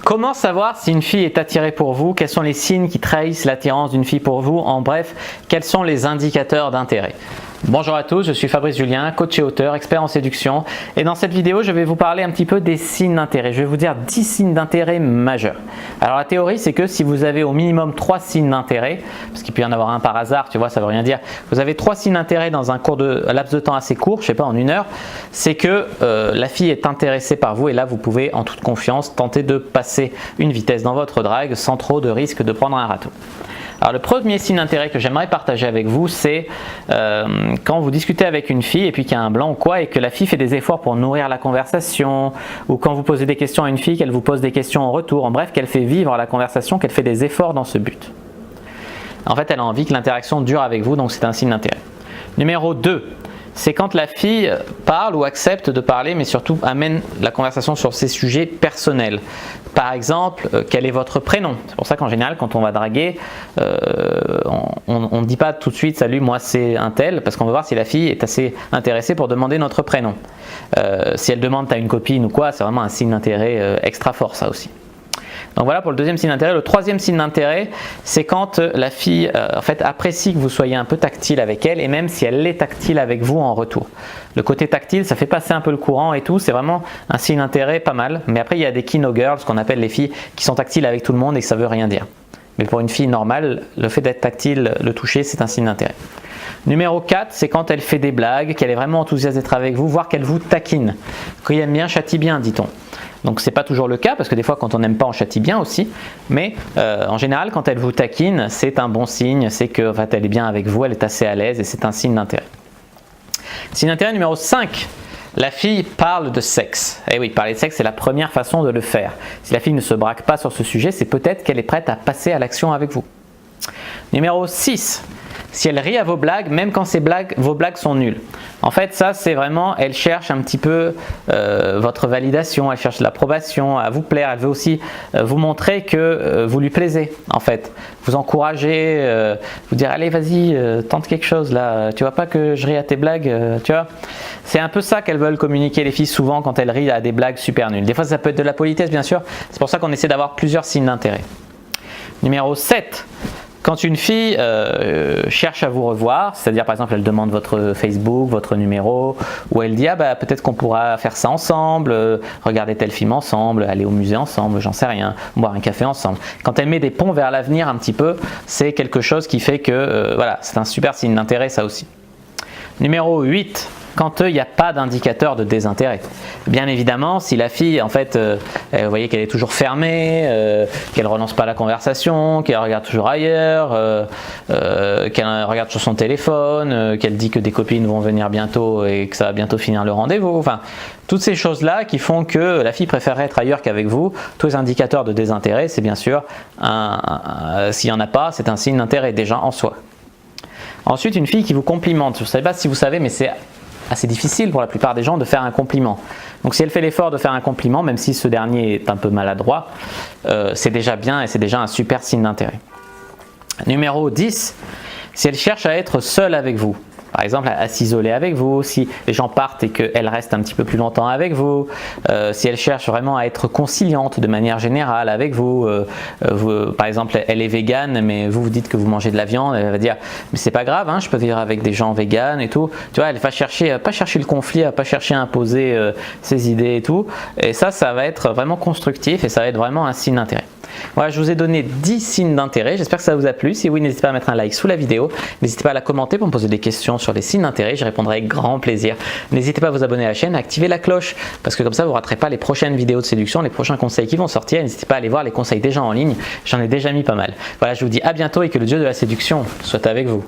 Comment savoir si une fille est attirée pour vous? Quels sont les signes qui trahissent l'attirance d'une fille pour vous? En bref, quels sont les indicateurs d'intérêt? Bonjour à tous, je suis Fabrice Julien, coach et auteur, expert en séduction, et dans cette vidéo je vais vous parler un petit peu des signes d'intérêt. Je vais vous dire 10 signes d'intérêt majeurs. Alors la théorie c'est que si vous avez au minimum 3 signes d'intérêt, parce qu'il peut y en avoir un par hasard, tu vois, ça veut rien dire, vous avez 3 signes d'intérêt dans un laps de temps assez court, je sais pas, en 1 heure, c'est que la fille est intéressée par vous et là vous pouvez en toute confiance tenter de passer une vitesse dans votre drague sans trop de risque de prendre un râteau. Alors le premier signe d'intérêt que j'aimerais partager avec vous, c'est quand vous discutez avec une fille et puis qu'il y a un blanc ou quoi et que la fille fait des efforts pour nourrir la conversation, ou quand vous posez des questions à une fille, qu'elle vous pose des questions en retour, en bref qu'elle fait vivre la conversation, qu'elle fait des efforts dans ce but. En fait elle a envie que l'interaction dure avec vous, donc c'est un signe d'intérêt. Numéro 2. C'est quand la fille parle ou accepte de parler, mais surtout amène la conversation sur ses sujets personnels. Par exemple, quel est votre prénom? C'est pour ça qu'en général, quand on va draguer, on ne dit pas tout de suite « Salut, moi c'est un tel », parce qu'on veut voir si la fille est assez intéressée pour demander notre prénom. Si elle demande « T'as une copine » ou quoi, c'est vraiment un signe d'intérêt extra fort, ça aussi. Donc voilà pour le deuxième signe d'intérêt. Le troisième signe d'intérêt, c'est quand la fille en fait, apprécie que vous soyez un peu tactile avec elle et même si elle est tactile avec vous en retour. Le côté tactile, ça fait passer un peu le courant et tout, c'est vraiment un signe d'intérêt pas mal. Mais après, il y a des kino girls, ce qu'on appelle les filles qui sont tactiles avec tout le monde et que ça veut rien dire. Mais pour une fille normale, le fait d'être tactile, le toucher, c'est un signe d'intérêt. Numéro 4, c'est quand elle fait des blagues, qu'elle est vraiment enthousiaste d'être avec vous, voire qu'elle vous taquine. Quand il aime bien, châtie bien, dit-on. Donc ce n'est pas toujours le cas, parce que des fois quand on n'aime pas, on châtie bien aussi. Mais en général, quand elle vous taquine, c'est un bon signe, c'est qu'elle en fait, est bien avec vous, elle est assez à l'aise et c'est un signe d'intérêt. Signe d'intérêt numéro 5. La fille parle de sexe. Et oui, parler de sexe, c'est la première façon de le faire. Si la fille ne se braque pas sur ce sujet, c'est peut-être qu'elle est prête à passer à l'action avec vous. Numéro 6. Si elle rit à vos blagues, même quand vos blagues sont nulles. En fait, ça, c'est vraiment, elle cherche un petit peu votre validation, elle cherche l'approbation, à vous plaire. Elle veut aussi vous montrer que vous lui plaisez, en fait. Vous encourager, vous dire, allez, vas-y, tente quelque chose là. Tu vois pas que je ris à tes blagues, tu vois. C'est un peu ça qu'elles veulent communiquer, les filles, souvent, quand elles rient à des blagues super nulles. Des fois, ça peut être de la politesse, bien sûr. C'est pour ça qu'on essaie d'avoir plusieurs signes d'intérêt. Numéro 7. Quand une fille cherche à vous revoir, c'est-à-dire par exemple elle demande votre Facebook, votre numéro, ou elle dit ah bah peut-être qu'on pourra faire ça ensemble, regarder tel film ensemble, aller au musée ensemble, j'en sais rien, boire un café ensemble. Quand elle met des ponts vers l'avenir un petit peu, c'est quelque chose qui fait que voilà, c'est un super signe d'intérêt ça aussi. Numéro 8. Quand il n'y a pas d'indicateur de désintérêt. Bien évidemment, si la fille, en fait, vous voyez qu'elle est toujours fermée, qu'elle ne relance pas la conversation, qu'elle regarde toujours ailleurs, qu'elle regarde sur son téléphone, qu'elle dit que des copines vont venir bientôt et que ça va bientôt finir le rendez-vous, enfin, toutes ces choses-là qui font que la fille préférerait être ailleurs qu'avec vous, tous les indicateurs de désintérêt, c'est bien sûr, s'il n'y en a pas, c'est un signe d'intérêt déjà en soi. Ensuite, une fille qui vous complimente. Je ne sais pas si vous savez, mais c'est assez difficile pour la plupart des gens de faire un compliment. Donc si elle fait l'effort de faire un compliment, même si ce dernier est un peu maladroit, c'est déjà bien et c'est déjà un super signe d'intérêt. Numéro 10, si elle cherche à être seule avec vous. Par exemple, à s'isoler avec vous, si les gens partent et qu'elle reste un petit peu plus longtemps avec vous, si elle cherche vraiment à être conciliante de manière générale avec vous, par exemple, elle est végane, mais vous dites que vous mangez de la viande, elle va dire mais c'est pas grave, hein, je peux vivre avec des gens véganes et tout. Tu vois, elle va chercher, pas chercher le conflit, elle va pas chercher à imposer ses idées et tout. Et ça va être vraiment constructif et ça va être vraiment un signe d'intérêt. Voilà, je vous ai donné 10 signes d'intérêt, j'espère que ça vous a plu. Si oui, n'hésitez pas à mettre un like sous la vidéo, n'hésitez pas à la commenter pour me poser des questions sur les signes d'intérêt, j'y répondrai avec grand plaisir. N'hésitez pas à vous abonner à la chaîne, à activer la cloche, parce que comme ça vous ne raterez pas les prochaines vidéos de séduction, les prochains conseils qui vont sortir. N'hésitez pas à aller voir les conseils déjà en ligne, j'en ai déjà mis pas mal. Voilà, je vous dis à bientôt et que le dieu de la séduction soit avec vous.